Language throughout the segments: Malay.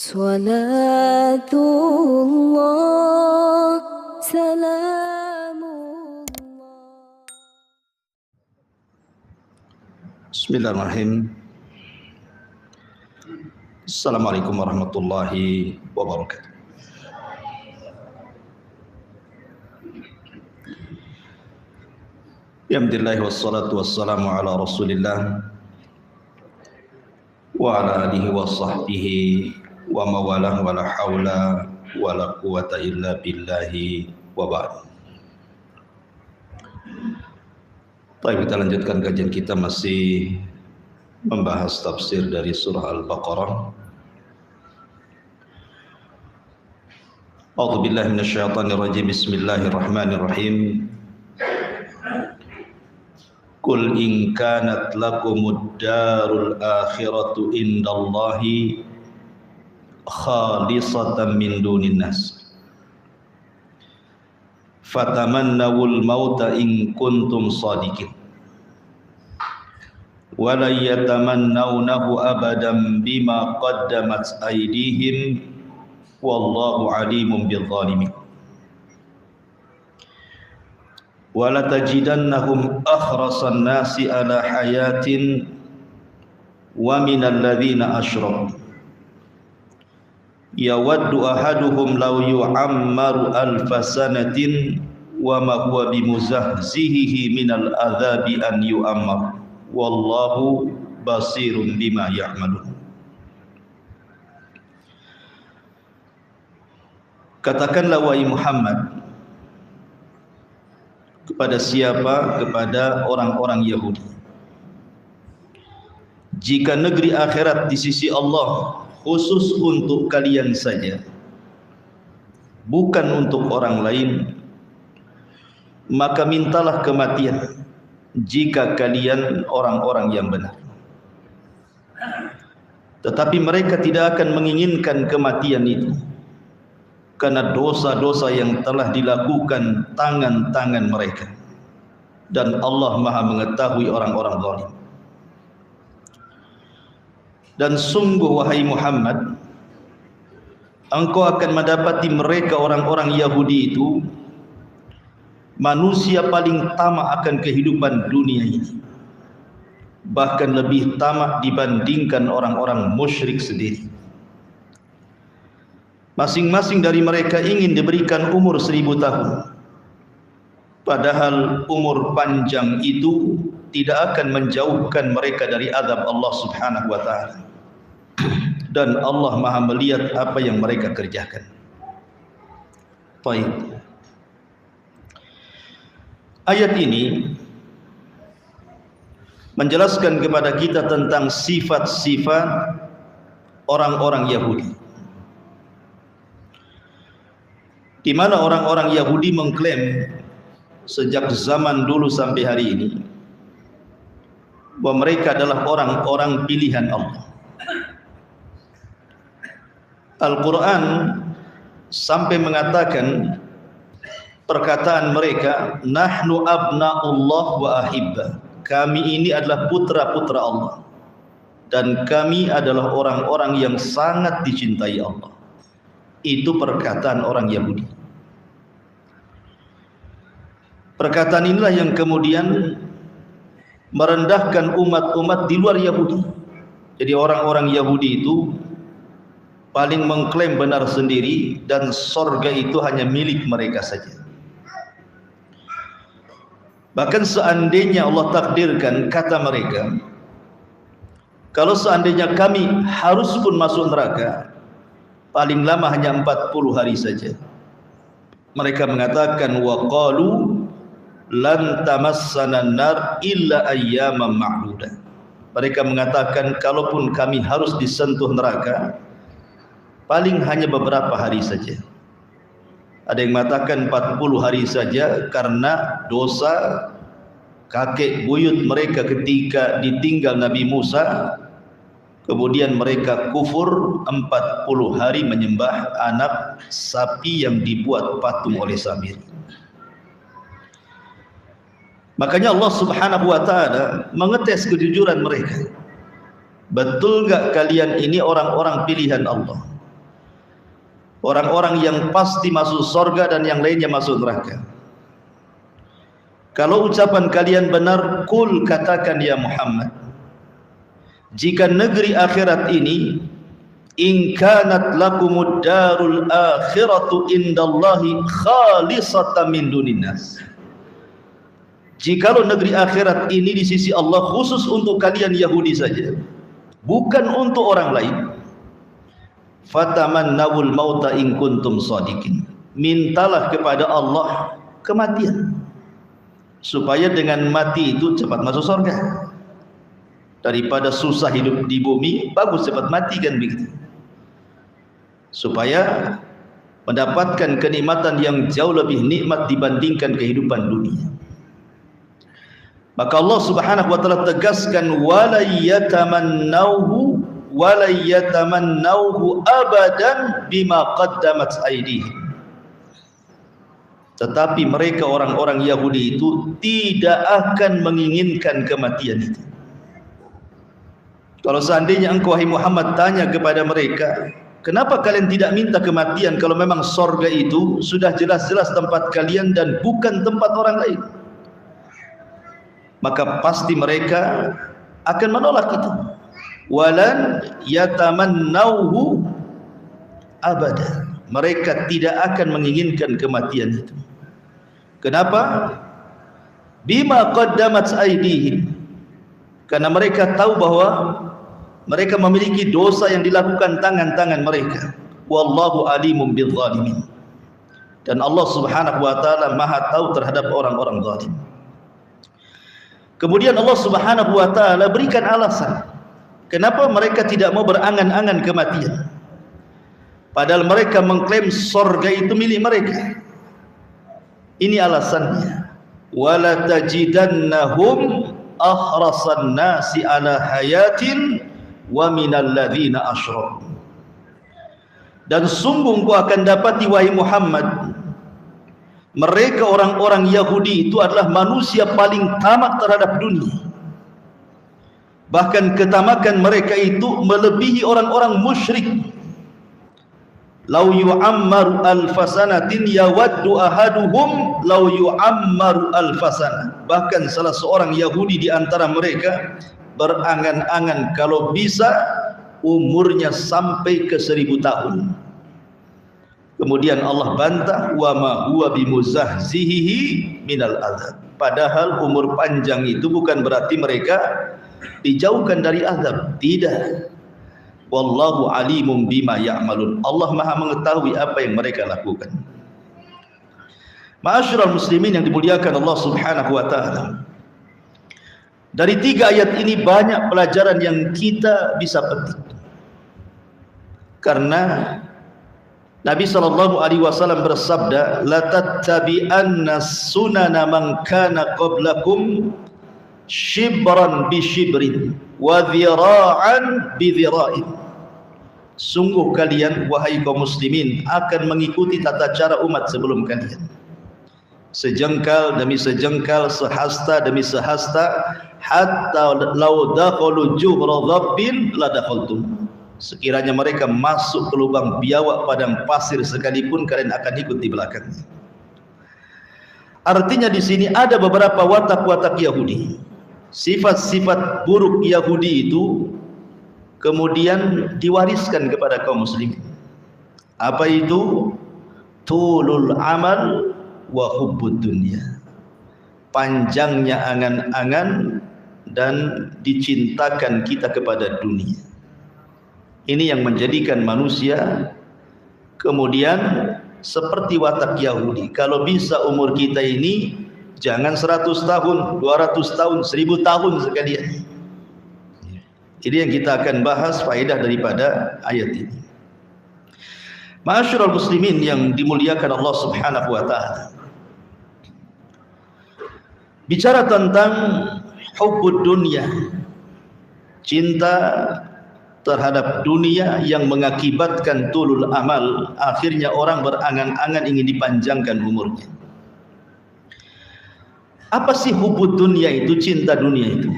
Salatullah, salamullah. Bismillahirrahmanirrahim. Assalamualaikum warahmatullahi wabarakatuh. Alhamdulillah wassalatu wassalamu ala Rasulillah wa ala alihi wa sahbihi wa mawalah wa la hawla wa la quwata illa billahi wa ba'd. Baik, kita lanjutkan kajian kita, masih membahas tafsir dari surah Al-Baqarah. A'udzu billahi minasyaitonir rajim. Bismillahirrahmanirrahim. Qul in kanat lakumud darul akhiratu indallahi khalisatan min dunin nas fatamannawul mauta in kuntum shadiqin wala yatamannawnahu abadan bima qaddamat aydihim wallahu alimun bizzalimin. Wala tajidannahum akhrasan nasi ala hayatin wa minal ladzina asyraku yawaddu ahaduhum law yu'ammaru alfa sanatin wa ma huwa bimuzahzihi minal adzabi an yu'ammar wallahu basirun bima ya'malun. Katakanlah wahai Muhammad kepada siapa? Kepada orang-orang Yahudi, jika negeri akhirat di sisi Allah khusus untuk kalian saja, bukan untuk orang lain, maka mintalah kematian jika kalian orang-orang yang benar. Tetapi mereka tidak akan menginginkan kematian itu, karena dosa-dosa yang telah dilakukan tangan-tangan mereka, dan Allah Maha mengetahui orang-orang zalim. Dan sungguh wahai Muhammad, engkau akan mendapati mereka orang-orang Yahudi itu manusia paling tamak akan kehidupan dunia ini, bahkan lebih tamak dibandingkan orang-orang musyrik sendiri. Masing-masing dari mereka ingin diberikan umur 1000 tahun, padahal umur panjang itu tidak akan menjauhkan mereka dari azab Allah Subhanahu wa ta'ala, dan Allah Maha melihat apa yang mereka kerjakan. Baik, ayat ini menjelaskan kepada kita tentang sifat-sifat orang-orang Yahudi, di mana orang-orang Yahudi mengklaim sejak zaman dulu sampai hari ini bahwa mereka adalah orang-orang pilihan Allah. Al-Quran sampai mengatakan perkataan mereka, nahnu abna'ullah wa ahibba, kami ini adalah putra-putra Allah dan kami adalah orang-orang yang sangat dicintai Allah. Itu perkataan orang Yahudi. Perkataan inilah yang kemudian merendahkan umat-umat di luar Yahudi. Jadi orang-orang Yahudi itu paling mengklaim benar sendiri, dan sorga itu hanya milik mereka saja. Bahkan seandainya Allah takdirkan, kata mereka, kalau seandainya kami harus pun masuk neraka, paling lama hanya 40 hari saja. Mereka mengatakan, wa qalu lan tamassana nar illa ayyaman ma'dudah. Mereka mengatakan, kalaupun kami harus disentuh neraka, paling hanya beberapa hari saja. Ada yang mengatakan 40 hari saja, karena dosa kakek buyut mereka ketika ditinggal Nabi Musa. Kemudian mereka kufur 40 hari menyembah anak sapi yang dibuat patung oleh Samir. Makanya Allah Subhanahu wa ta'ala mengetes kejujuran mereka. Betul enggak kalian ini orang-orang pilihan Allah? orang-orang yang pasti masuk surga dan yang lainnya masuk neraka. Kalau ucapan kalian benar, kul, katakan ya Muhammad, jika negeri akhirat ini, in kanat lakumud darul akhiratu indallahi khalisatan min dunin nas, jikalau negeri akhirat ini di sisi Allah khusus untuk kalian Yahudi saja, bukan untuk orang lain, fatamannawul mauta in kuntum shadiqin, mintalah kepada Allah kematian, supaya dengan mati itu cepat masuk surga. Daripada susah hidup di bumi, bagus cepat mati, kan begitu, supaya mendapatkan kenikmatan yang jauh lebih nikmat dibandingkan kehidupan dunia. Maka Allah Subhanahu wa taala tegaskan, wala yatamannawhu abadan bima qaddamat aydihim. Tetapi mereka orang-orang Yahudi itu tidak akan menginginkan kematian itu. Kalau seandainya engkau wahai Muhammad tanya kepada mereka, kenapa kalian tidak minta kematian kalau memang surga itu sudah jelas-jelas tempat kalian dan bukan tempat orang lain? Maka pasti mereka akan menolak itu. Walan yatamannawhu abada. Mereka tidak akan menginginkan kematian itu. Kenapa? Bima qaddamat aydihim. Karena mereka tahu bahwa mereka memiliki dosa yang dilakukan tangan-tangan mereka. Wallahu alimum bidzalimin. Dan Allah Subhanahu wa taala Maha tahu terhadap orang-orang zalim. Kemudian Allah Subhanahu wa taala berikan alasan kenapa mereka tidak mau berangan-angan kematian, padahal mereka mengklaim surga itu milik mereka. Ini alasannya, wala tajidannahum ahrasan nasi ala hayatin wa minal ladzina asyraku. Dan sungguh engkau akan dapati wahai Muhammad, mereka orang-orang Yahudi itu adalah manusia paling tamak terhadap dunia. Bahkan ketamakan mereka itu melebihi orang-orang musyrik. Lau yu'ammaru alfasanatin yawaddu ahaduhum lau yu'ammaru alfasana. Bahkan salah seorang Yahudi di antara mereka berangan-angan kalau bisa umurnya sampai ke 1000 tahun. Kemudian Allah bantah, wa ma huwa bimuzahzihi minal azab. Padahal umur panjang itu bukan berarti mereka dijauhkan dari azab. Tidak. Wallahu alimum bima ya'malun. Allah Maha mengetahui apa yang mereka lakukan. Ma'asyiral muslimin yang dimuliakan Allah Subhanahu wa taala. Dari 3 ayat ini banyak pelajaran yang kita bisa petik. Karena Nabi sallallahu alaihi wasallam bersabda, la tattabi'anna sunana man kana qablakum shibran bi shibrin wa dhira'an bi dhira'in. Sungguh kalian wahai kaum muslimin akan mengikuti tata cara umat sebelum kalian, sejengkal demi sejengkal, sehasta demi sehasta, hatta law dakhalu juhra dhabbin la dakhaltum. Sekiranya mereka masuk ke lubang biawak padang pasir sekalipun, kalian akan ikut di belakangnya. Artinya di sini ada beberapa watak-watak Yahudi, sifat-sifat buruk Yahudi itu kemudian diwariskan kepada kaum muslimin. Apa itu? Tulul amal wa hubbud dunya. Panjangnya angan-angan dan dicintakan kita kepada dunia. Ini yang menjadikan manusia kemudian seperti watak Yahudi. Kalau bisa umur kita ini jangan 100 tahun, 200 tahun, 1000 tahun sekalian. Ini yang kita akan bahas faedah daripada ayat ini. Ma'asyiral muslimin yang dimuliakan Allah Subhanahu wa taala. Bicara tentang hubbud dunya, cinta terhadap dunia yang mengakibatkan tulul amal, akhirnya orang berangan-angan ingin dipanjangkan umurnya. Apa sih hubbud dunya itu, cinta dunia itu?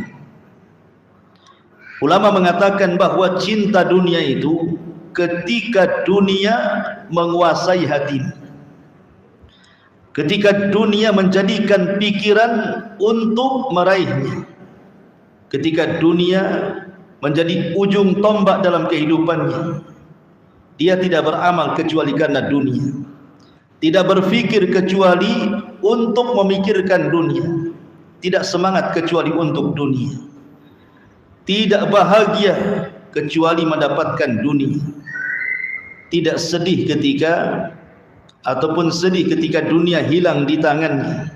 Ulama mengatakan bahwa cinta dunia itu ketika dunia menguasai hatimu, ketika dunia menjadikan pikiran untuk meraihnya, ketika dunia menjadi ujung tombak dalam kehidupannya. Dia tidak beramal kecuali karena dunia, tidak berfikir kecuali untuk memikirkan dunia, tidak semangat kecuali untuk dunia, tidak bahagia kecuali mendapatkan dunia, tidak sedih ketika ataupun sedih ketika dunia hilang di tangannya,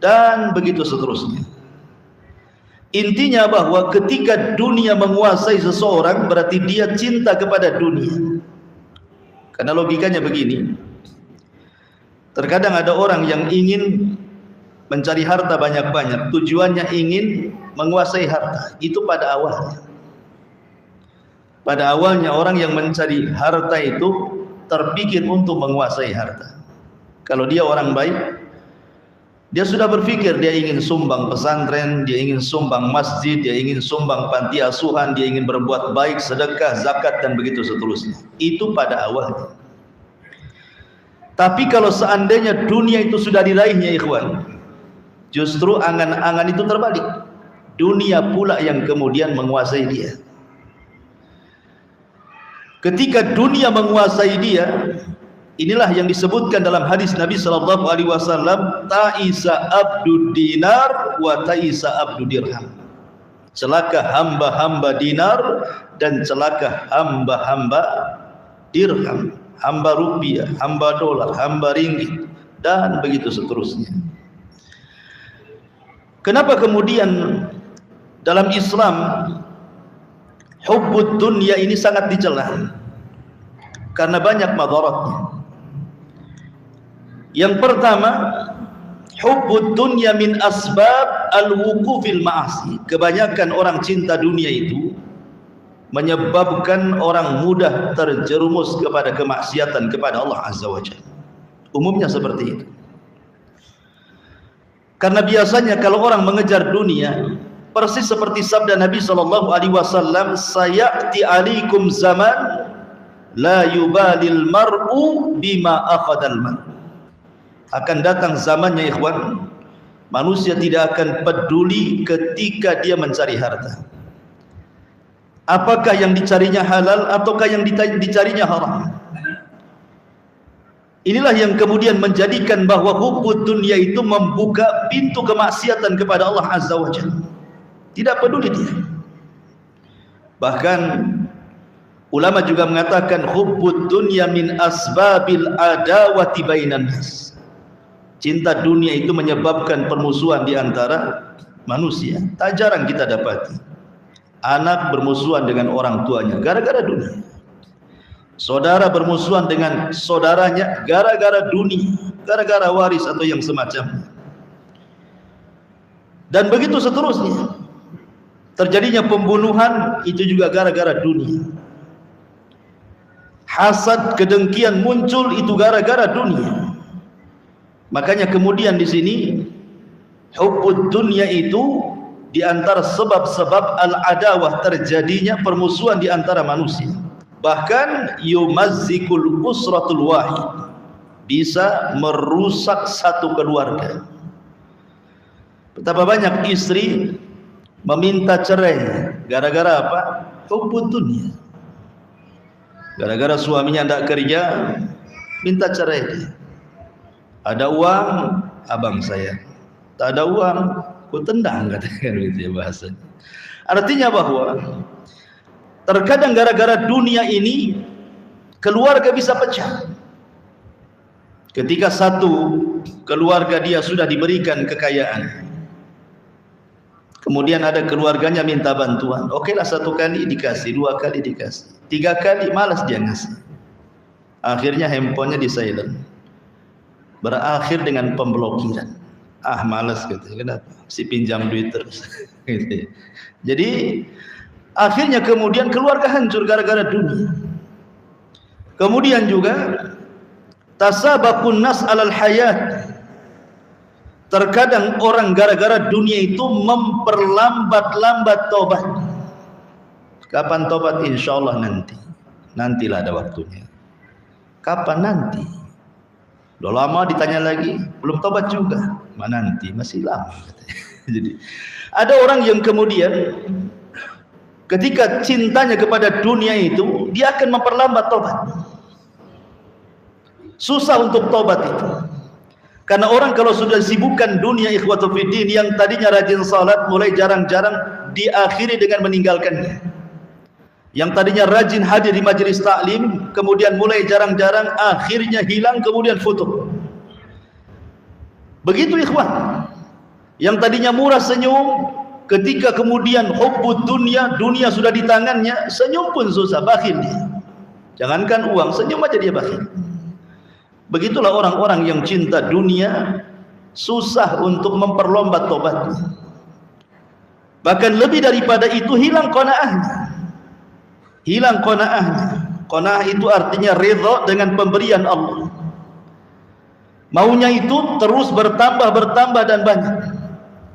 dan begitu seterusnya. Intinya bahwa ketika dunia menguasai seseorang, berarti dia cinta kepada dunia. Karena logikanya begini, terkadang ada orang yang ingin mencari harta banyak-banyak, tujuannya ingin menguasai harta. Itu pada awalnya. Pada awalnya orang yang mencari harta itu terpikir untuk menguasai harta. Kalau dia orang baik, dia sudah berpikir dia ingin sumbang pesantren, dia ingin sumbang masjid, dia ingin sumbang panti asuhan, dia ingin berbuat baik, sedekah, zakat, dan begitu seterusnya. Itu pada awalnya. Tapi kalau seandainya dunia itu sudah diraihnya, ikhwan, justru angan-angan itu terbalik. Dunia pula yang kemudian menguasai dia. Ketika dunia menguasai dia, inilah yang disebutkan dalam hadis Nabi SAW, ta'isa abdud dinar wa ta'isa abdud dirham. Celaka hamba-hamba dinar dan celaka hamba-hamba dirham, hamba rupiah, hamba dolar, hamba ringgit, dan begitu seterusnya. Kenapa kemudian dalam Islam hubbud dunya ini sangat dicela? Karena banyak madaratnya. Yang pertama, hubbud dunya min asbab al-wuqufil ma'asi. Kebanyakan orang cinta dunia itu menyebabkan orang mudah terjerumus kepada kemaksiatan kepada Allah Azza wa Jalla. Umumnya seperti itu. Karena biasanya kalau orang mengejar dunia, persis seperti sabda Nabi SAW, sayati alaikum zaman la yubalil mar'u bima akhadal man. Akan datang zamannya, ikhwan, manusia tidak akan peduli ketika dia mencari harta. Apakah yang dicarinya halal ataukah yang dicarinya haram? Inilah yang kemudian menjadikan bahwa hubbud dunia itu membuka pintu kemaksiatan kepada Allah Azza wa Jalla. Tidak peduli dia. Bahkan ulama juga mengatakan hubbud dunya min asbabil adawati bainan nas. Cinta dunia itu menyebabkan permusuhan di antara manusia. Tak jarang kita dapati anak bermusuhan dengan orang tuanya gara-gara dunia. Saudara bermusuhan dengan saudaranya gara-gara dunia, gara-gara waris atau yang semacamnya. Dan begitu seterusnya. Terjadinya pembunuhan itu juga gara-gara dunia. Hasad, kedengkian muncul itu gara-gara dunia. Makanya kemudian di sini hubbud dunya itu di antara sebab-sebab al-adawah, terjadinya permusuhan di antara manusia. Bahkan yumazzikul usratul wahid, bisa merusak satu keluarga. Betapa banyak istri meminta cerai gara-gara apa? Hubbud dunya. Gara-gara suaminya tidak kerja, minta cerai dia. Ada uang, abang saya. Tak ada uang, ku tendang, katakan gitu ya bahasanya. Artinya bahwa terkadang gara-gara dunia ini keluarga bisa pecah. Ketika satu keluarga dia sudah diberikan kekayaan, kemudian ada keluarganya minta bantuan. Okelah, satu kali dikasih, dua kali dikasih, tiga kali malas dia ngasih. Akhirnya handphonenya di silent. Berakhir dengan pemblokiran. Ah, malas gitu. Kenapa? Si pinjam duit terus. Gitu. Jadi akhirnya kemudian keluarga hancur gara-gara dunia. Kemudian juga tasabaqun nas alal hayat. Terkadang orang gara-gara dunia itu memperlambat-lambat tobat. Kapan tobat? Insyaallah nanti. nantilah ada waktunya. Kapan nanti? Udah lama ditanya lagi, belum tobat juga. Nanti, masih lama. Jadi ada orang yang kemudian ketika cintanya kepada dunia itu, dia akan memperlambat tobat. Susah untuk tobat itu. Karena orang kalau sudah sibukkan dunia, ikhwatu fiddin, yang tadinya rajin salat mulai jarang-jarang diakhiri dengan meninggalkannya. Yang tadinya rajin hadir di majelis taklim kemudian mulai jarang-jarang, akhirnya hilang, kemudian futuh. Begitu ikhwan. Yang tadinya murah senyum, ketika kemudian hubbud dunia, dunia sudah di tangannya, senyum pun susah, bakhil dia. Jangankan uang, senyum aja dia bakhil. Begitulah orang-orang yang cinta dunia, susah untuk memperlombat tobatnya. Bahkan lebih daripada itu, hilang qanaahnya. Hilang qanaahnya. Qanaah itu artinya ridha dengan pemberian Allah. Maunya itu terus bertambah dan banyak.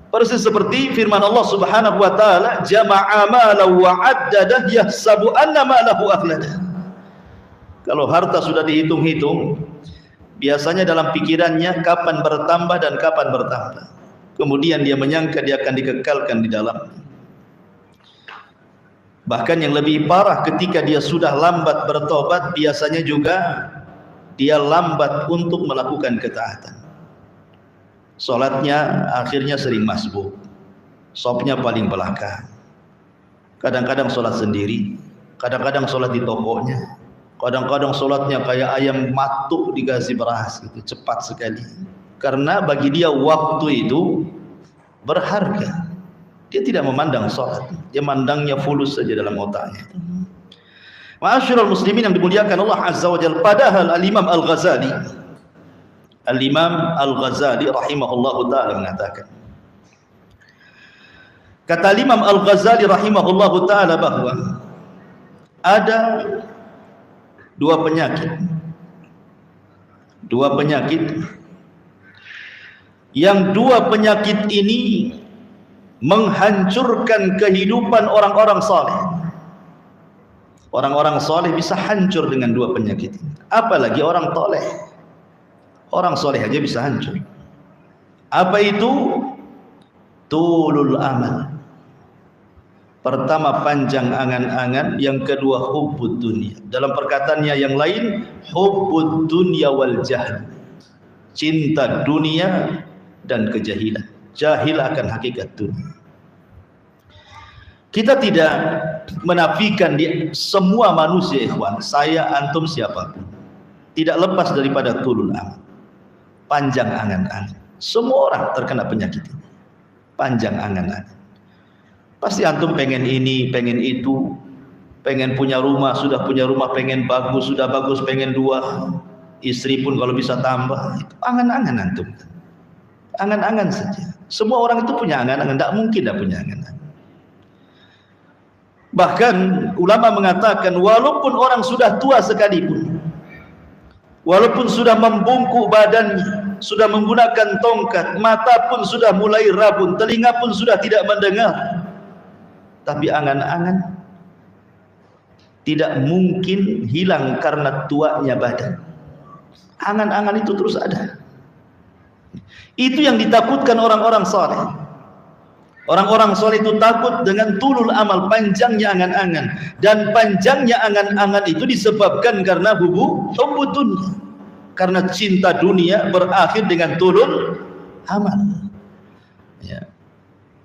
Persis seperti firman Allah Subhanahu wa taala, jama'a malahu wa 'addadah yahsabu anna malahu akhladah. Kalau harta sudah dihitung-hitung, biasanya dalam pikirannya kapan bertambah dan kapan bertambah. Kemudian dia menyangka dia akan dikekalkan di dalamnya. Bahkan yang lebih parah, ketika dia sudah lambat bertobat, biasanya juga dia lambat untuk melakukan ketaatan. Salatnya akhirnya sering masbuk, shopnya paling belakang. Kadang-kadang salat sendiri, kadang-kadang salat di tokonya, kadang-kadang salatnya kayak ayam matuk dikasih beras gitu, cepat sekali. Karena bagi dia waktu itu berharga. Dia tidak memandang salat, dia mandangnya fulus saja dalam otaknya. Ma'asyiral muslimin yang dimuliakan Allah Azza wa Jalla, padahal Al-Imam Al-Ghazali rahimahullahu ta'ala mengatakan, kata Imam Al-Ghazali rahimahullahu ta'ala bahwa ada dua penyakit yang dua penyakit ini menghancurkan kehidupan orang-orang saleh. Orang-orang saleh bisa hancur dengan dua penyakit ini. Apalagi orang toleh. Orang soleh aja bisa hancur. Apa itu? Tulul amal. Pertama, panjang angan-angan. Yang kedua, hubbud dunia. Dalam perkataannya yang lain, hubbud dunia wal jahl. Cinta dunia dan kejahilan. Jahil akan hakikat dunia. Kita tidak menafikan di semua manusia, ikhwan, saya, antum, siapapun, tidak lepas daripada tulul amal, panjang angan-angan. Semua orang terkena penyakit ini, panjang angan-angan. Pasti antum pengen ini, pengen itu, pengen punya rumah, sudah punya rumah, pengen bagus, sudah bagus, pengen dua, istri pun kalau bisa tambah. Itu angan-angan antum, angan-angan saja. Semua orang itu punya angan-angan, tidak mungkin tidak punya angan-angan. Bahkan ulama mengatakan, walaupun orang sudah tua sekalipun, walaupun sudah membungkuk badannya, sudah menggunakan tongkat, mata pun sudah mulai rabun, telinga pun sudah tidak mendengar, tapi angan-angan tidak mungkin hilang karena tuanya badan. Angan-angan itu terus ada. Itu yang ditakutkan orang-orang saleh. Orang-orang saleh itu takut dengan tulul amal, panjangnya angan-angan. Dan panjangnya angan-angan itu disebabkan karena hubbud dunia. Karena cinta dunia berakhir dengan tulul amal. Ya.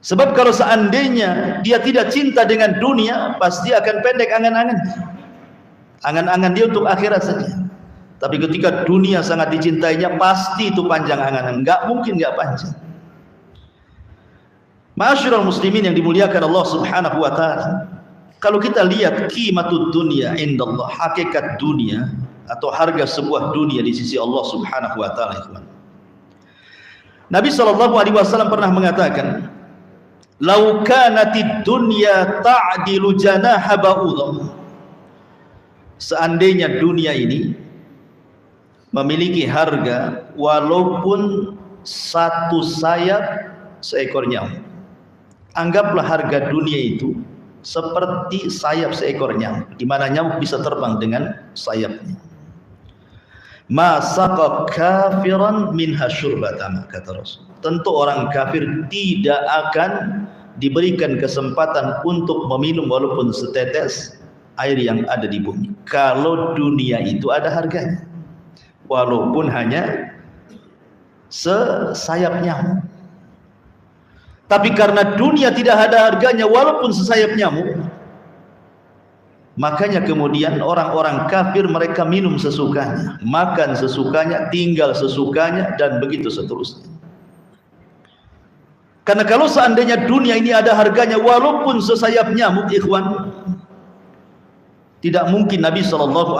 Sebab kalau seandainya dia tidak cinta dengan dunia, pasti akan pendek angan-angannya. Angan-angan dia untuk akhirat saja. Tapi ketika dunia sangat dicintainya, pasti itu panjang angan-angan. Enggak mungkin enggak panjang. Ma'asyiral muslimin yang dimuliakan Allah Subhanahu wa taala. Kalau kita lihat qimatud dunya indallah, hakikat dunia atau harga sebuah dunia di sisi Allah Subhanahu wa taala. Nabi sallallahu alaihi wasallam pernah mengatakan, "Lau kanatid dunya ta'dilu janaha ba'udah." Seandainya dunia ini memiliki harga walaupun satu sayap seekor nyamuk. Anggaplah harga dunia itu seperti sayap seekor nyamuk, di mana nyamuk bisa terbang dengan sayapnya. Ma saqa kafiran minha syurbatan, kata Rasul. Tentu orang kafir tidak akan diberikan kesempatan untuk meminum walaupun setetes air yang ada di bumi, kalau dunia itu ada harganya, walaupun hanya sesayap nyamuk. Tapi karena dunia tidak ada harganya walaupun sesayap nyamuk, makanya kemudian orang-orang kafir mereka minum sesukanya, makan sesukanya, tinggal sesukanya, dan begitu seterusnya. Karena kalau seandainya dunia ini ada harganya walaupun sesayap nyamuk, ikhwan, tidak mungkin Nabi SAW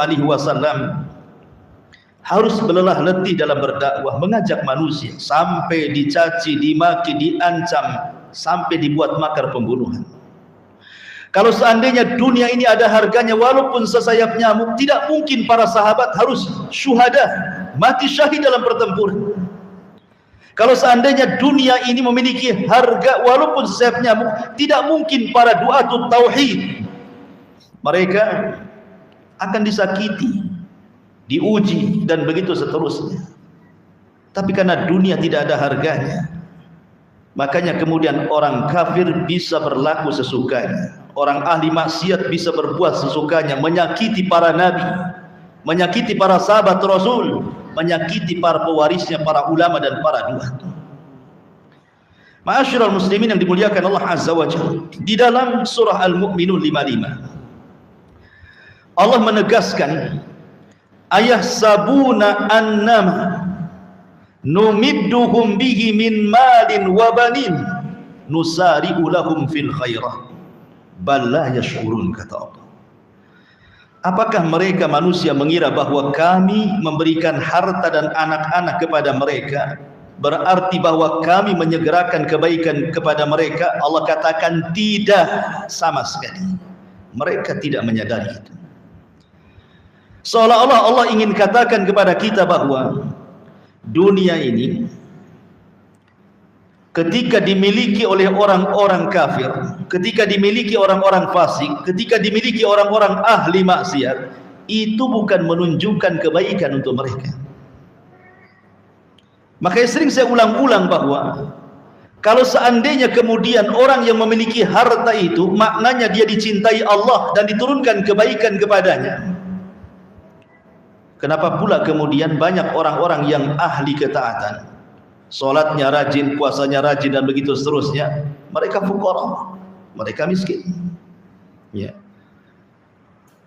harus belelah letih dalam berdakwah, mengajak manusia sampai dicaci, dimaki, diancam, sampai dibuat makar pembunuhan. Kalau seandainya dunia ini ada harganya walaupun sesayap nyamuk, tidak mungkin para sahabat harus syuhada, mati syahid dalam pertempuran. Kalau seandainya dunia ini memiliki harga walaupun sesayap nyamuk, tidak mungkin para du'atut tauhid mereka akan disakiti, diuji, dan begitu seterusnya. Tapi karena dunia tidak ada harganya, makanya kemudian orang kafir bisa berlaku sesukanya, orang ahli maksiat bisa berbuat sesukanya, menyakiti para nabi, menyakiti para sahabat Rasul, menyakiti para pewarisnya, para ulama dan para duat. Ma'asyiral muslimin yang dimuliakan Allah Azza wa Jalla, di dalam surah Al-Mu'minun 55 Allah menegaskan, ayahsabuna annama numidduhum bihi min malin wa banin nusari'u lahum fil khairah bal la yash'urun, kata Allah. Apakah mereka manusia mengira bahwa kami memberikan harta dan anak-anak kepada mereka, berarti bahwa kami menyegerakan kebaikan kepada mereka? Allah katakan tidak, sama sekali mereka tidak menyadari itu. Seolah-olah Allah ingin katakan kepada kita bahwa dunia ini ketika dimiliki oleh orang-orang kafir, ketika dimiliki orang-orang fasik, ketika dimiliki orang-orang ahli maksiat, itu bukan menunjukkan kebaikan untuk mereka. Makanya sering saya ulang-ulang bahwa kalau seandainya kemudian orang yang memiliki harta itu maknanya dia dicintai Allah dan diturunkan kebaikan kepadanya, kenapa pula kemudian banyak orang-orang yang ahli ketaatan, solatnya rajin, puasanya rajin, dan begitu seterusnya, mereka fuqara, mereka miskin. Ya.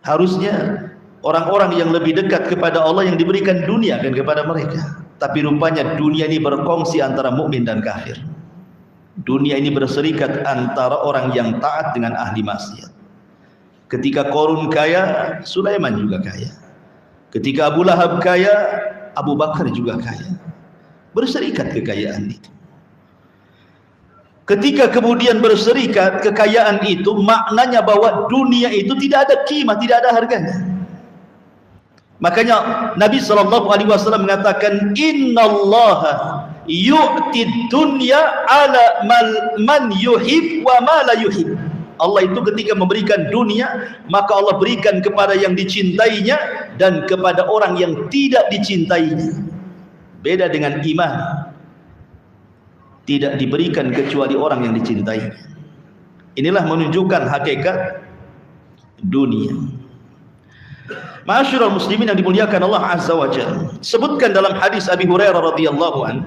Harusnya orang-orang yang lebih dekat kepada Allah yang diberikan dunia kan kepada mereka. Tapi rupanya dunia ini berkongsi antara mukmin dan kafir. Dunia ini berserikat antara orang yang taat dengan ahli maksiat. Ketika Qarun kaya, Sulaiman juga kaya. Ketika Abu Lahab kaya, Abu Bakar juga kaya. Berserikat kekayaan itu. Ketika kemudian berserikat kekayaan itu, maknanya bahwa dunia itu tidak ada qimah, tidak ada harganya. Makanya Nabi SAW mengatakan, innallaha yu'tid dunya ala man yuhib wa ma la yuhib. Allah itu ketika memberikan dunia, maka Allah berikan kepada yang dicintainya dan kepada orang yang tidak dicintainya. Beda dengan iman, tidak diberikan kecuali orang yang dicintai. Inilah menunjukkan hakikat dunia. Ma'asyiral muslimin yang dimuliakan Allah Azza wa Jalla, sebutkan dalam hadis Abi Hurairah radhiyallahu anhu,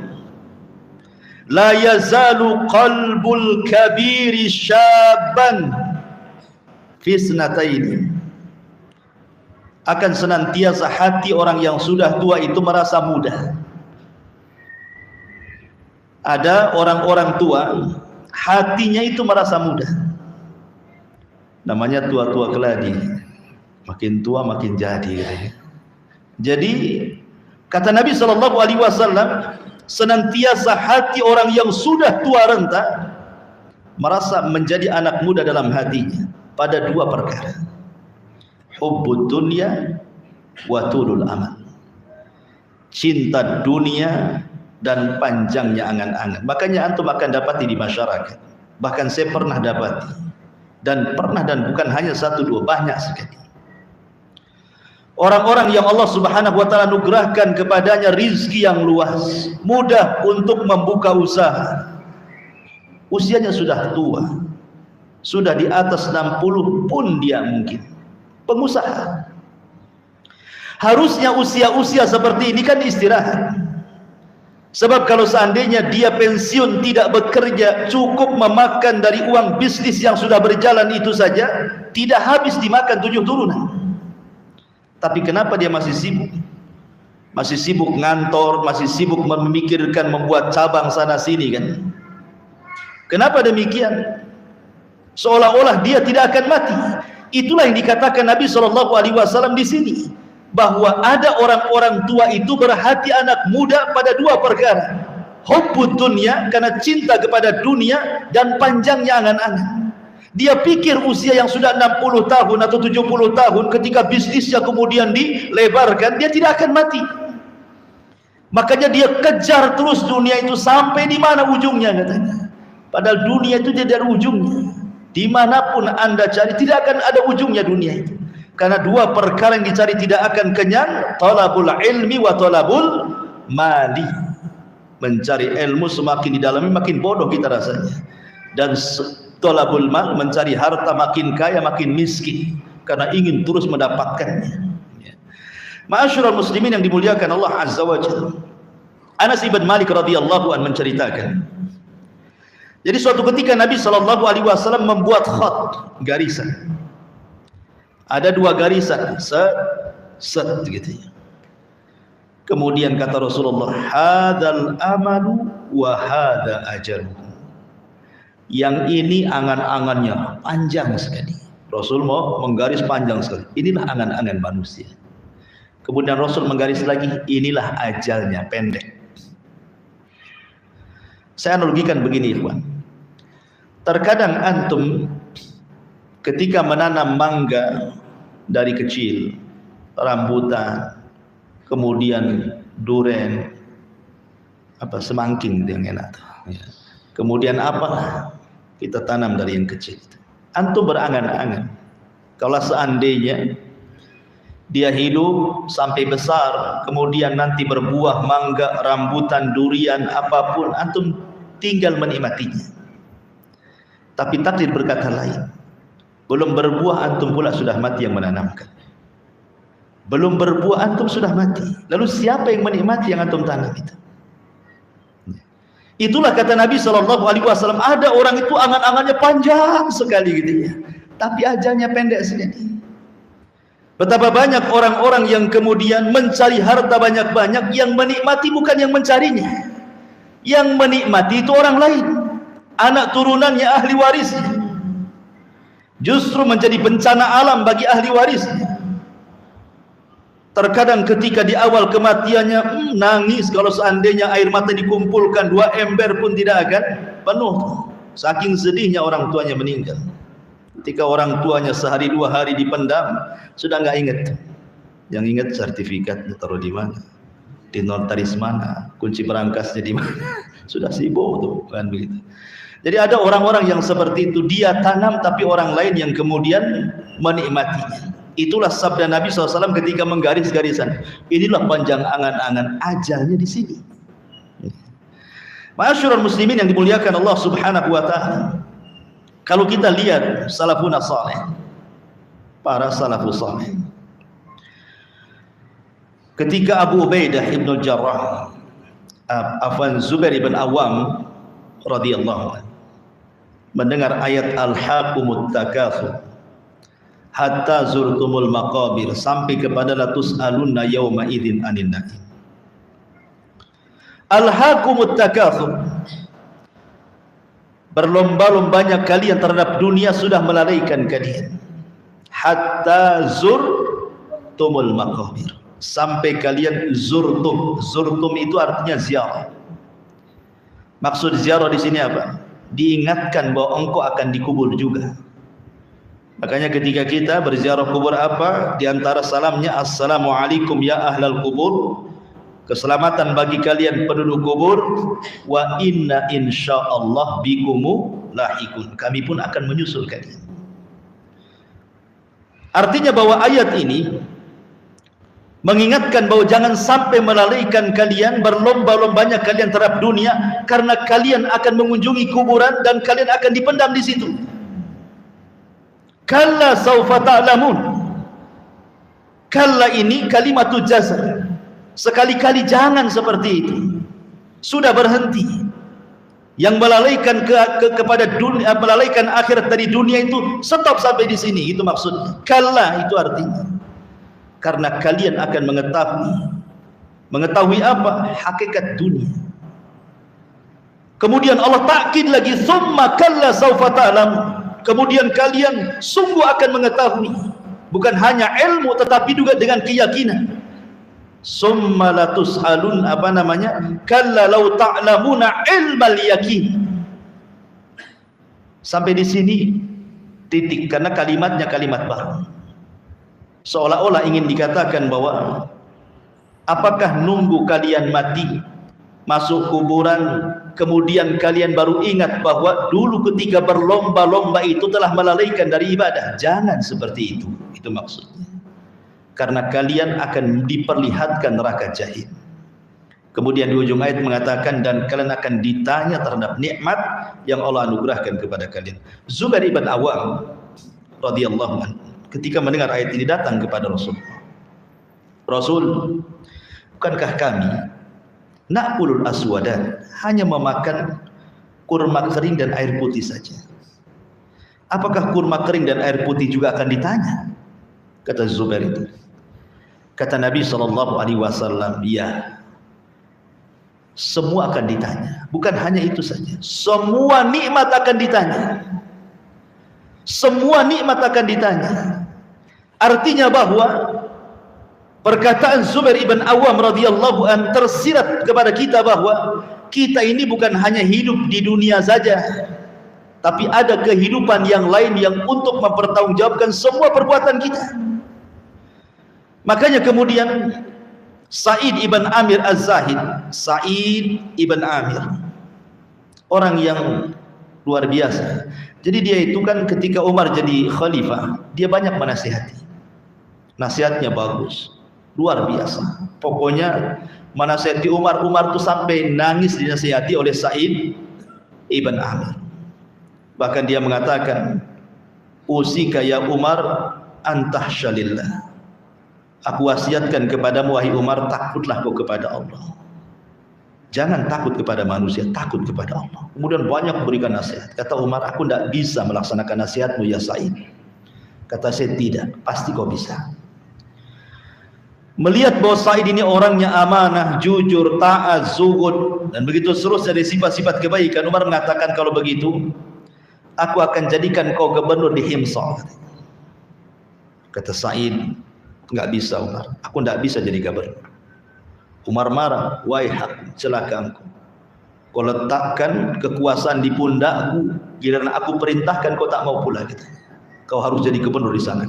la yazalu qalbul kabiri syabban fi sanataini, akan senantiasa hati orang yang sudah tua itu merasa muda. Ada orang-orang tua hatinya itu merasa muda, namanya tua-tua keladi, makin tua makin jadi. Jadi kata Nabi SAW, senantiasa hati orang yang sudah tua renta merasa menjadi anak muda dalam hatinya pada dua perkara, hubbud dunya wa tulul amal, cinta dunia dan panjangnya angan-angan. Makanya antum akan dapati di masyarakat, bahkan saya pernah dapati Dan pernah dan bukan hanya satu dua, banyak sekali. Orang-orang yang Allah Subhanahu wa taala anugerahkan kepadanya rizki yang luas, mudah untuk membuka usaha. Usianya sudah tua, sudah di atas 60 pun dia mungkin pengusaha. Harusnya usia-usia seperti ini kan istirahat. Sebab kalau seandainya dia pensiun tidak bekerja, cukup memakan dari uang bisnis yang sudah berjalan itu saja, tidak habis dimakan 7 turunan. Tapi kenapa dia masih sibuk? Masih sibuk ngantor, masih sibuk memikirkan membuat cabang sana sini kan? Kenapa demikian? Seolah-olah dia tidak akan mati. Itulah yang dikatakan Nabi SAW di sini, bahwa ada orang-orang tua itu berhati anak muda pada 2 perkara. Hubbud dunya, karena cinta kepada dunia, dan panjangnya angan-angan. Dia pikir usia yang sudah 60 tahun atau 70 tahun ketika bisnisnya kemudian dilebarkan, dia tidak akan mati. Makanya dia kejar terus dunia itu sampai di mana ujungnya katanya. Padahal dunia itu tidak ada ujungnya. Dimanapun anda cari tidak akan ada ujungnya dunia itu. Karena 2 perkara yang dicari tidak akan kenyang, talabul ilmi wa talabul mali. Mencari ilmu semakin didalami makin bodoh kita rasanya. Dan talabul mal, mencari harta makin kaya makin miskin karena ingin terus mendapatkannya. Ma'asyiral muslimin yang dimuliakan Allah Azza wa Jalla. Anas ibn Malik radhiyallahu anhu menceritakan, jadi suatu ketika Nabi SAW membuat khat, garisan. Ada 2 garisan, set gitu. Kemudian kata Rasulullah, hadzal amalu wa hadza ajaluhu. Yang ini angan-angannya panjang sekali. Rasul mau menggaris panjang sekali. Inilah angan-angan manusia. Kemudian Rasul menggaris lagi, inilah ajalnya pendek. Saya analogikan begini, ikhwan. Terkadang antum ketika menanam mangga dari kecil, rambutan, kemudian duren, semangking yang enak. Kemudian kita tanam dari yang kecil. Antum berangan-angan, kalau seandainya dia hidup sampai besar, kemudian nanti berbuah mangga, rambutan, durian, apapun, antum tinggal menikmatinya. Tapi takdir berkata lain. Belum berbuah antum pula sudah mati yang menanamkan. Belum berbuah antum sudah mati. Lalu siapa yang menikmati yang antum tanam itu? Itulah kata Nabi SAW, ada orang itu angan-angannya panjang sekali gitu ya, tapi ajalnya pendek sekali. Betapa banyak orang-orang yang kemudian mencari harta banyak-banyak, yang menikmati bukan yang mencarinya. Yang menikmati itu orang lain, anak turunannya, ahli warisnya. Justru menjadi bencana alam bagi ahli warisnya. Terkadang ketika di awal kematiannya nangis kalau seandainya air mata dikumpulkan 2 ember pun tidak akan penuh. Saking sedihnya orang tuanya meninggal. Ketika orang tuanya sehari 2 hari dipendam, sudah nggak ingat. Yang ingat sertifikatnya taruh di mana, di notaris mana, kunci berangkasnya di mana. Sudah sibuk tuh kan begitu. Jadi ada orang-orang yang seperti itu, dia tanam tapi orang lain yang kemudian menikmatinya. Itulah sabda Nabi SAW ketika menggaris garisan. Inilah panjang angan-angan, ajalnya di sini. Ma'asyiral muslimin yang dimuliakan Allah Subhanahu wa taala. Kalau kita lihat salafun saleh, para salafus saleh. Ketika Abu Ubaidah ibn al-Jarrah, Zubair ibn Awam radhiyallahu anhu mendengar ayat al-haqumut takatsur hatta zurtumul maqabir, sampai kepada latus alunna yauma idzin anin na'im. Al-haqumut takatsur, berlomba-lombanya kalian terhadap dunia sudah melalaikan kalian. Hatta zurtumul maqabir, sampai kalian zurtum. Zurtum itu artinya ziarah. Maksud ziarah di sini apa? Diingatkan bahwa engkau akan dikubur juga. Makanya ketika kita berziarah kubur apa? Di antara salamnya, assalamualaikum ya ahlal kubur, keselamatan bagi kalian penduduk kubur, wa inna insyaallah bikumu lahikun, kami pun akan menyusul kalian. Artinya bahwa ayat ini mengingatkan bahwa jangan sampai melalaikan kalian, berlomba-lombanya kalian terhadap dunia, karena kalian akan mengunjungi kuburan dan kalian akan dipendam di situ. Kalla saufa ta'lamun. Kalla ini kalimatul jazm. Sekali-kali jangan seperti itu. Sudah berhenti. Yang melalaikan kepada dunia, melalaikan akhirat dari dunia itu stop sampai di sini. Itu maksudnya. Kalla itu artinya. Karena kalian akan mengetahui apa? Hakikat dunia. Kemudian Allah takkid lagi, summa kalla saufa ta'lamun. Kemudian kalian sungguh akan mengetahui, bukan hanya ilmu tetapi juga dengan keyakinan. Summa latus'alun, kalla law ta'lamuna ilmal yakin. Sampai di sini titik, karena kalimatnya kalimat baru. Seolah-olah ingin dikatakan bahwa apakah nunggu kalian mati, masuk kuburan, kemudian kalian baru ingat bahwa dulu ketika berlomba-lomba itu telah melalaikan dari ibadah? Jangan seperti itu. Itu maksudnya. Karena kalian akan diperlihatkan neraka jahim. Kemudian di ujung ayat mengatakan, dan kalian akan ditanya terhadap nikmat yang Allah anugerahkan kepada kalian. Zubair ibn Awam radhiyallahu anhu ketika mendengar ayat ini datang kepada Rasulullah. Rasul, bukankah kami na'kulul aswadan, hanya memakan kurma kering dan air putih saja? Apakah kurma kering dan air putih juga akan ditanya? Kata Zubair itu. Kata Nabi SAW, ya, semua akan ditanya. Bukan hanya itu saja, semua nikmat akan ditanya. Semua nikmat akan ditanya. Artinya bahwa perkataan Zubair ibn Awam radhiyallahu an tersirat kepada kita bahwa kita ini bukan hanya hidup di dunia saja, tapi ada kehidupan yang lain yang untuk mempertanggungjawabkan semua perbuatan kita. Makanya kemudian Sa'id ibn Amir Az-Zahid, Sa'id ibn Amir, orang yang luar biasa. Jadi dia itu kan ketika Umar jadi khalifah, dia banyak menasihati. Nasihatnya bagus, luar biasa. Pokoknya menasihati Umar tuh sampai nangis dinasihati oleh Sa'id ibn Amir. Bahkan dia mengatakan, usika ya Umar antahsyalillah. Aku wasiatkan kepadamu wahai Umar, takutlah kau kepada Allah. Jangan takut kepada manusia, takut kepada Allah. Kemudian banyak memberikan nasihat. Kata Umar, aku tidak bisa melaksanakan nasihatmu ya Sa'id. Kata saya, tidak, pasti kau bisa. Melihat bahwa Sa'id ini orangnya amanah, jujur, taat, zuhud, dan begitu seterusnya dari sifat-sifat kebaikan, Umar mengatakan, kalau begitu aku akan jadikan kau gubernur di Himsa. Kata Sa'id, enggak bisa Umar, aku enggak bisa jadi gubernur. Umar marah, wahai celaka engkau. Kau letakkan kekuasaan di pundakku, giliran aku perintahkan kau tak mau pula. Kau harus jadi gubernur di sana.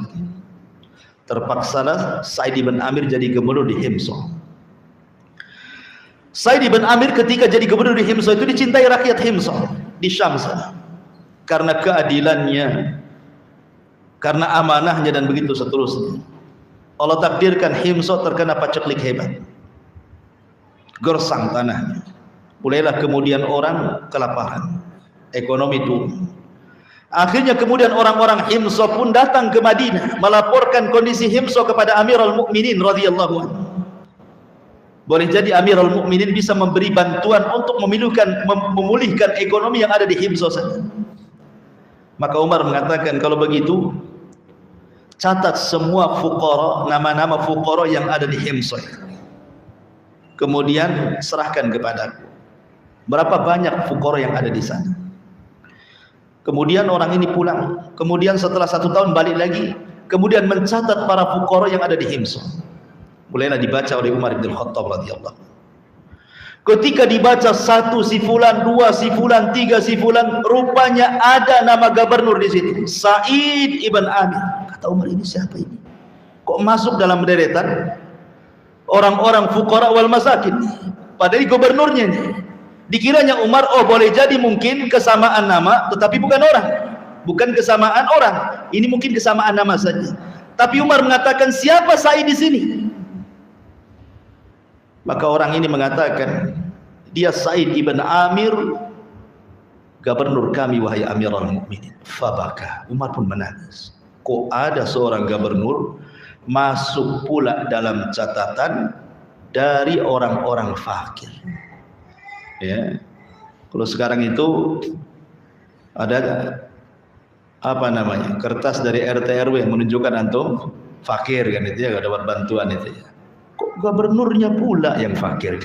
Terpaksalah Sa'id ibn Amir jadi gubernur di Himsa. Sa'id ibn Amir ketika jadi gubernur di Himsa itu dicintai rakyat Himsa di Syam sana. Karena keadilannya, karena amanahnya dan begitu seterusnya. Allah takdirkan Himsa terkena paceklik hebat. Gersang tanahnya. Mulailah kemudian orang kelaparan, ekonomi turun. Akhirnya kemudian orang-orang Himsa pun datang ke Madinah melaporkan kondisi Himsa kepada Amirul Mukminin radhiyallahu anhu. Boleh jadi Amirul Mukminin bisa memberi bantuan untuk memulihkan ekonomi yang ada di Himsa sana. Maka Umar mengatakan, kalau begitu catat semua fuqara, nama-nama fuqara yang ada di Himsa. Kemudian serahkan kepadaku. Berapa banyak fuqara yang ada di sana? Kemudian orang ini pulang. Kemudian setelah 1 tahun balik lagi. Kemudian mencatat para fuqara yang ada di Himsa. Mulailah dibaca oleh Umar bin Khattab radhiyallahu. Ketika dibaca 1 si fulan, 2 si fulan, 3 si fulan, rupanya ada nama gubernur di situ, Sa'id ibn Amir. Kata Umar, ini siapa ini? Kok masuk dalam deretan orang-orang fuqara wal masakin? Padahal gubernurnya ini. Dikiranya Umar, oh boleh jadi mungkin kesamaan nama, tetapi bukan orang. Bukan kesamaan orang. Ini mungkin kesamaan nama saja. Tapi Umar mengatakan, siapa Sa'id di sini? Maka orang ini mengatakan, dia Sa'id ibn Amir, gubernur kami wahai Amirul Mukminin. Fabaka. Umar pun menangis. Kok ada seorang gubernur masuk pula dalam catatan dari orang-orang fakir? Ya. Kalau sekarang itu ada apa namanya, kertas dari RT RW yang menunjukkan antum fakir kan, itu ya, gak dapat bantuan itu ya. Kok gubernurnya pula yang fakir?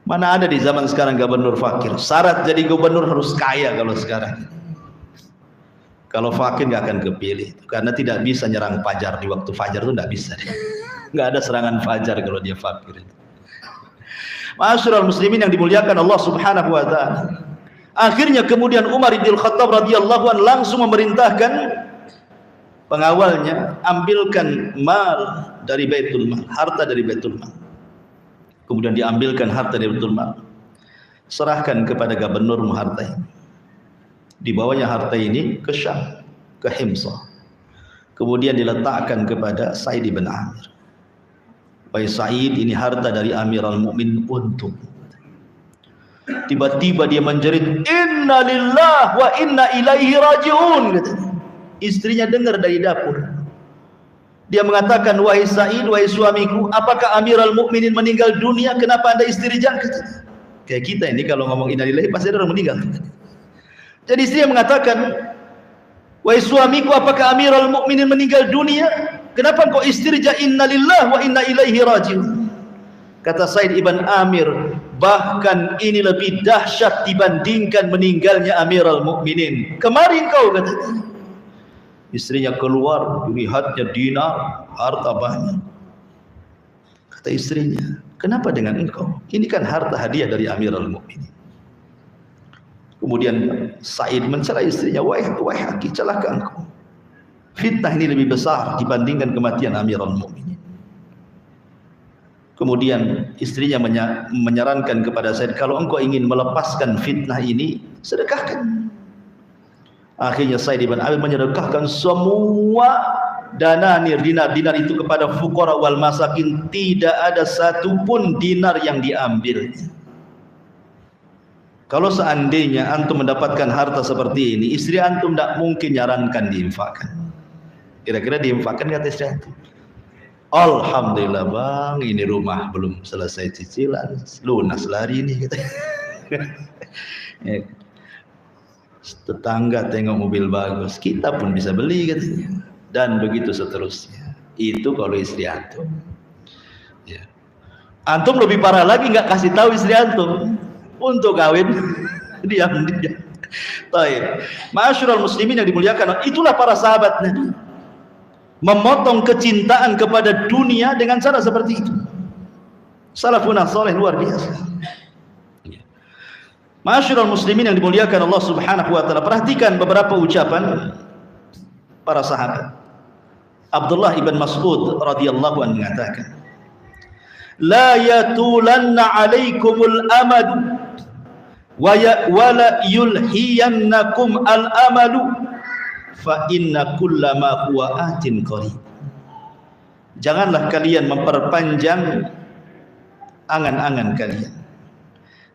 Mana ada di zaman sekarang gubernur fakir? Syarat jadi gubernur harus kaya kalau sekarang. Kalau fakir nggak akan kepilih, karena tidak bisa nyerang fajar di waktu fajar itu, nggak bisa. Nggak ada serangan fajar kalau dia fakir. Ma'asyiral muslimin yang dimuliakan Allah Subhanahu wa taala. Akhirnya kemudian Umar bin Khattab radhiyallahu anhu langsung memerintahkan pengawalnya, ambilkan mal dari Baitul Mal, harta dari Baitul Mal. Kemudian diambilkan harta dari Baitul Mal, serahkan kepada gubernur harta ini. Dibawanya harta ini ke Syam, ke Himsah. Kemudian diletakkan kepada Sa'id bin Amir. Wahai Sa'id, ini harta dari Amirul Mukminin untuk. Tiba-tiba dia menjerit, "Inna lillahi wa inna ilaihi raji'un," katanya. Istrinya dengar dari dapur. Dia mengatakan, "Wahai Sa'id, wahai suamiku, apakah Amirul Mukminin meninggal dunia? Kenapa Anda istirja?" Katanya. Kayak kita ini kalau ngomong inna lillahi pasti ada orang meninggal. Jadi istrinya mengatakan, "Wahai suamiku, apakah Amirul Mukminin meninggal dunia? Kenapa engkau istirja inna lillahi wa inna ilaihi raji'un?" Kata Sa'id ibn Amir, bahkan ini lebih dahsyat dibandingkan meninggalnya Amirul Mukminin. Kemarin kau, katanya. Istrinya keluar, dilihatnya dinar, harta banyak. Kata istrinya, "Kenapa dengan engkau? Ini kan harta hadiah dari Amirul Mukminin." Kemudian Sa'id mencela istrinya, "Wahai aki, celaka engkau. Fitnah ini lebih besar dibandingkan kematian Amirul Mukminin." Kemudian istrinya menyarankan kepada Sa'id, "Kalau engkau ingin melepaskan fitnah ini, sedekahkan." Akhirnya Sa'id bin Amir menyedekahkan semua dananir, dinar itu kepada fuqara wal masakin. Tidak ada satupun dinar yang diambil. Kalau seandainya antum mendapatkan harta seperti ini, istri antum tidak mungkin nyarankan diinfakkan. Kira-kira diinfakkan kata istri antum, "Alhamdulillah bang, ini rumah belum selesai cicilan, lunas lari ini," gitu. Tetangga tengok mobil bagus, kita pun bisa beli, katanya. Dan begitu seterusnya. Itu kalau istri antum. Ya. Antum lebih parah lagi, nggak kasih tahu istri antum untuk kawin, diam. Baik, ma'asyiral muslimin yang dimuliakan, itulah para sahabat Nabi, memotong kecintaan kepada dunia dengan cara seperti itu. Salafun saleh luar biasa. Ma'asyiral muslimin yang dimuliakan Allah Subhanahu wa taala, perhatikan beberapa ucapan para sahabat. Abdullah ibn Mas'ud radhiyallahu anhu mengatakan, "La yatulanna 'alaikumul amadu wa la yulhiyannakum al-amalu fa inna kullama huwa atin qarib." Janganlah kalian memperpanjang angan-angan kalian,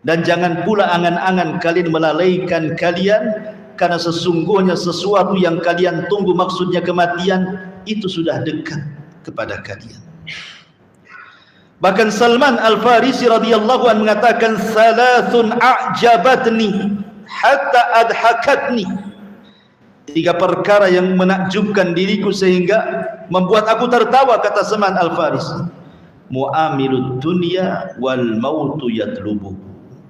dan jangan pula angan-angan kalian melalaikan kalian, karena sesungguhnya sesuatu yang kalian tunggu, maksudnya kematian, itu sudah dekat kepada kalian. Bahkan Salman Al-Farisi radhiyallahu anhu mengatakan, "Thalathun a'jabatni hatta adhakatni." 3 perkara yang menakjubkan diriku sehingga membuat aku tertawa, kata Salman Al-Farisi. Mu'amilud dunya wal mautu yatlubu.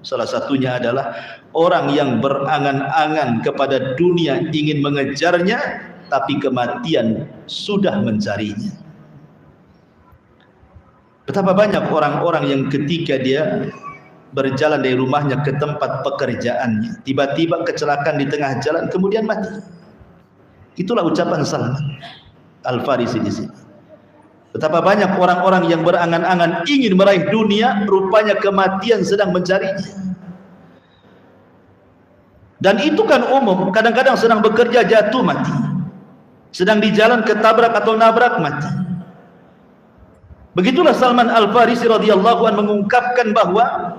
Salah satunya adalah orang yang berangan-angan kepada dunia, ingin mengejarnya, tapi kematian sudah mencarinya. Betapa banyak orang-orang yang ketika dia berjalan dari rumahnya ke tempat pekerjaannya, tiba-tiba kecelakaan di tengah jalan, kemudian mati. Itulah ucapan Salman Al-Farisi di sini. Betapa banyak orang-orang yang berangan-angan ingin meraih dunia, rupanya kematian sedang mencarinya. Dan itu kan umum, kadang-kadang sedang bekerja jatuh mati. sedang di jalan ketabrak atau nabrak, mati. Begitulah Salman Al-Farisi radhiyallahu anhu mengungkapkan bahwa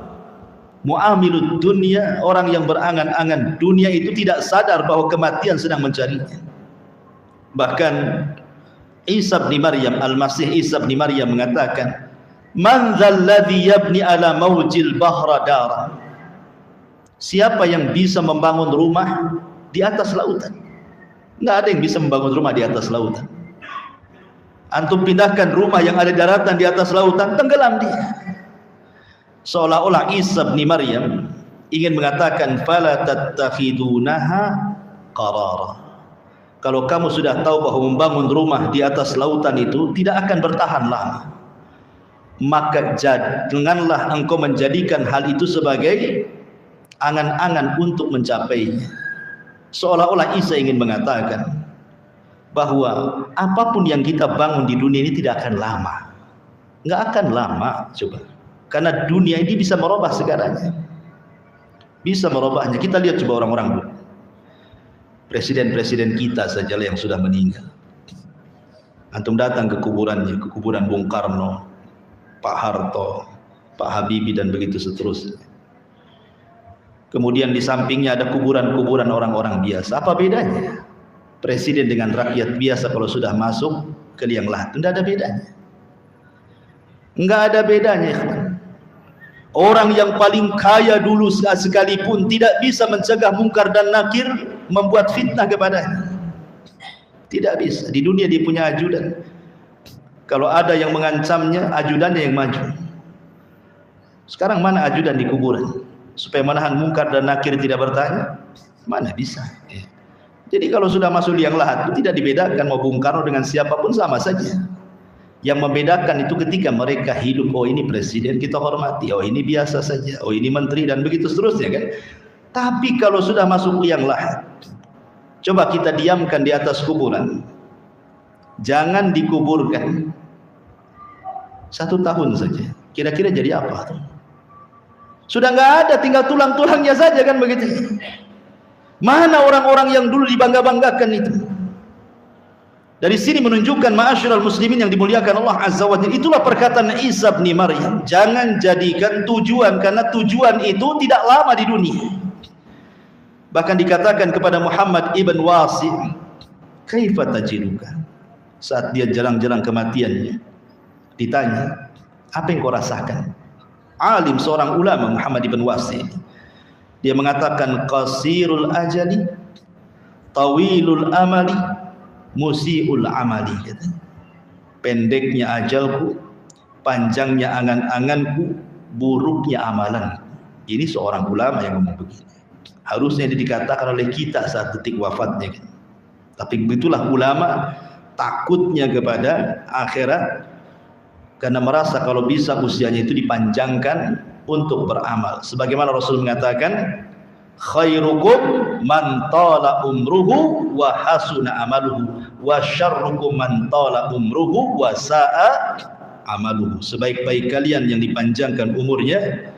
mu'amilud dunia, orang yang berangan-angan dunia itu tidak sadar bahwa kematian sedang mencarinya. Bahkan Isa bin Maryam, Al-Masih Isa bin Maryam mengatakan, "Man dzalladzi yabni ala maujil bahra dara?" Siapa yang bisa membangun rumah di atas lautan? Enggak ada yang bisa membangun rumah di atas lautan. Antum pindahkan rumah yang ada di daratan di atas lautan, tenggelam dia. Seolah-olah Isa bin Maryam ingin mengatakan, "Fala tattakhidunaha qarara." Kalau kamu sudah tahu bahwa membangun rumah di atas lautan itu tidak akan bertahan lama, maka janganlah engkau menjadikan hal itu sebagai angan-angan untuk mencapainya. Seolah-olah Isa ingin mengatakan bahwa apapun yang kita bangun di dunia ini tidak akan lama. Nggak akan lama, coba. Karena dunia ini bisa merubah segalanya. Bisa merubahnya. Kita lihat coba orang-orang dulu. Presiden-presiden kita saja yang sudah meninggal. Antum datang ke kuburannya, ke kuburan Bung Karno, Pak Harto, Pak Habibie dan begitu seterusnya. Kemudian di sampingnya ada kuburan-kuburan orang-orang biasa. Apa bedanya? Presiden dengan rakyat biasa kalau sudah masuk ke liang lahat, tidak ada bedanya. Enggak ada bedanya, ikhwan. Orang yang paling kaya dulu sekalipun tidak bisa mencegah mungkar dan nakir, membuat fitnah kepadanya. Tidak bisa. Di dunia dia punya ajudan. Kalau ada yang mengancamnya, ajudannya yang maju. Sekarang mana ajudan di kuburan? Supaya menahan mungkar dan nakir tidak bertanya? Mana bisa? Jadi kalau sudah masuk liang lahat itu tidak dibedakan mau Bung Karno dengan siapapun sama saja. Yang membedakan itu ketika mereka hidup, oh ini presiden kita hormati, oh ini biasa saja, oh ini menteri dan begitu seterusnya kan. Tapi kalau sudah masuk liang lahat, coba kita diamkan di atas kuburan, jangan dikuburkan 1 tahun saja, kira-kira jadi apa? Sudah nggak ada, tinggal tulang-tulangnya saja kan begitu. Mana orang-orang yang dulu dibangga-banggakan itu? Dari sini menunjukkan ma'asyiral muslimin yang dimuliakan Allah Azza wa Jalla. Itulah perkataan Isa bin Maryam. Jangan jadikan tujuan, karena tujuan itu tidak lama di dunia. Bahkan dikatakan kepada Muhammad ibn Wasi', "Kaifa tajiduka?" Saat dia jarang-jarang kematiannya, ditanya, "Apa yang kau rasakan?" Alim, seorang ulama, Muhammad ibn Wasi'. Dia mengatakan, "Qasirul ajali, tawilul amali, musiul amali." Pendeknya ajalku, panjangnya angan-anganku, buruknya amalanku. Ini seorang ulama yang ngomong begini. Harusnya ini dikatakan oleh kita saat detik wafatnya. Tapi begitulah ulama, takutnya kepada akhirat, karena merasa kalau bisa usianya itu dipanjangkan untuk beramal. Sebagaimana Rasul mengatakan, "Khairukum man tala umruhu wa hasuna amaluhu, wa syarrukum man tala umruhu wa sa'a amaluhu." Sebaik-baik kalian yang dipanjangkan umurnya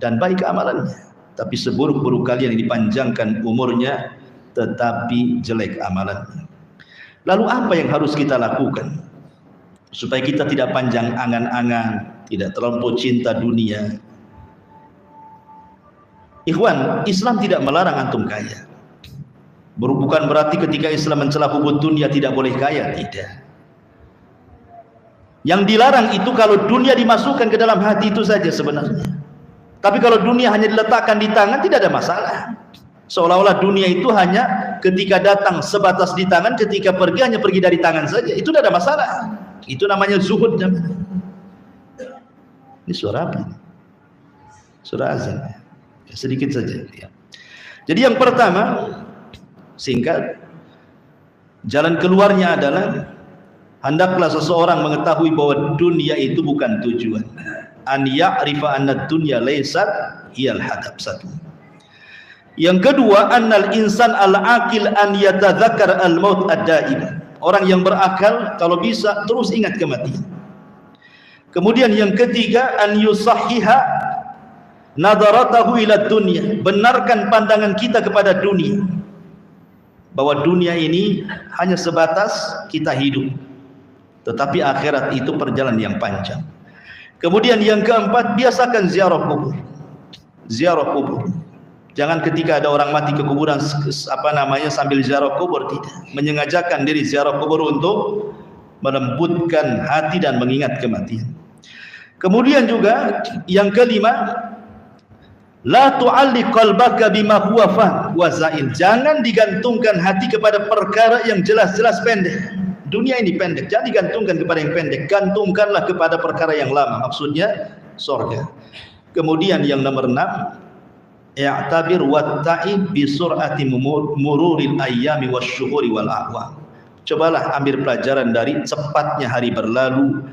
dan baik amalannya, tapi seburuk-buruk kalian yang dipanjangkan umurnya tetapi jelek amalannya. Lalu apa yang harus kita lakukan supaya kita tidak panjang angan-angan, tidak terlampau cinta dunia? Ikhwan, Islam tidak melarang antum kaya. Bukan berarti ketika Islam mencela hubud dunia tidak boleh kaya, tidak. Yang dilarang itu kalau dunia dimasukkan ke dalam hati itu saja sebenarnya. Tapi kalau dunia hanya diletakkan di tangan tidak ada masalah. Seolah-olah dunia itu hanya ketika datang sebatas di tangan, ketika pergi hanya pergi dari tangan saja. Itu tidak ada masalah. Itu namanya zuhud namanya. Ini suara apa? Suara azan. Ya, sedikit saja. Ya. Jadi yang pertama, singkat, jalan keluarnya adalah hendaklah seseorang mengetahui bahwa dunia itu bukan tujuan. An ya'rifa anna dunya laysat hiyal hadaf. Satu. Yang kedua, annal insan al-aqil an yatadzakkar al-maut ad-daim. Orang yang berakal kalau bisa terus ingat kematian. Kemudian yang ketiga, an yusahhiha nadaratahu ila dunya. Benarkan pandangan kita kepada dunia. bahwa dunia ini hanya sebatas kita hidup, tetapi akhirat itu perjalanan yang panjang. Kemudian yang keempat, biasakan ziarah kubur. Ziarah kubur. Jangan ketika ada orang mati ke kuburan sambil ziarah kubur, tidak. Menyengajakan diri ziarah kubur untuk melembutkan hati dan mengingat kematian. Kemudian juga yang kelima, la tu'alliq qalbaka bima huwa wa za'il. Jangan digantungkan hati kepada perkara yang jelas-jelas pendek. Dunia ini pendek, jangan digantungkan kepada yang pendek. Gantungkanlah kepada perkara yang lama, maksudnya surga. Kemudian yang nomor 6, i'tabir watta'ib bi sur'ati mururil ayyami wasyuhuri wal a'wam. Cobalah ambil pelajaran dari cepatnya hari berlalu,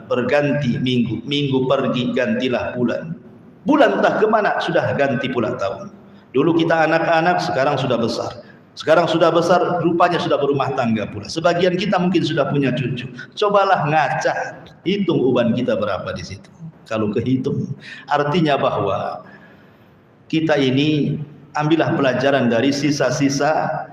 berganti minggu, minggu pergi, gantilah bulan. Bulan entah kemana, sudah ganti pula tahun. Dulu kita anak-anak, sekarang sudah besar. Sekarang sudah besar, rupanya sudah berumah tangga pula. Sebagian kita mungkin sudah punya cucu. Cobalah ngaca, hitung uban kita berapa di situ. Kalau kehitung, artinya bahwa kita ini ambillah pelajaran dari sisa-sisa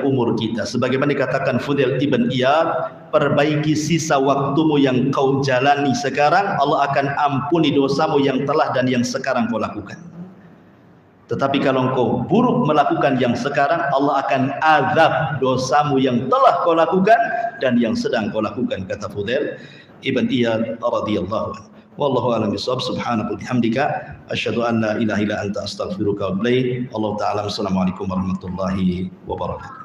umur kita. Sebagaimana dikatakan Fudail ibn Iyad, perbaiki sisa waktumu yang kau jalani sekarang, Allah akan ampuni dosamu yang telah dan yang sekarang kau lakukan. Tetapi kalau kau buruk melakukan yang sekarang, Allah akan azab dosamu yang telah kau lakukan dan yang sedang kau lakukan, kata Fudail ibn Iyad radhiyallahu anhu. Wallahu a'lam bishawab. Subhanaka wa bihamdika asyhadu an la ilaha illa anta astaghfiruka wa atubu ilaik. Allah taala. Assalamualaikum warahmatullahi wabarakatuh.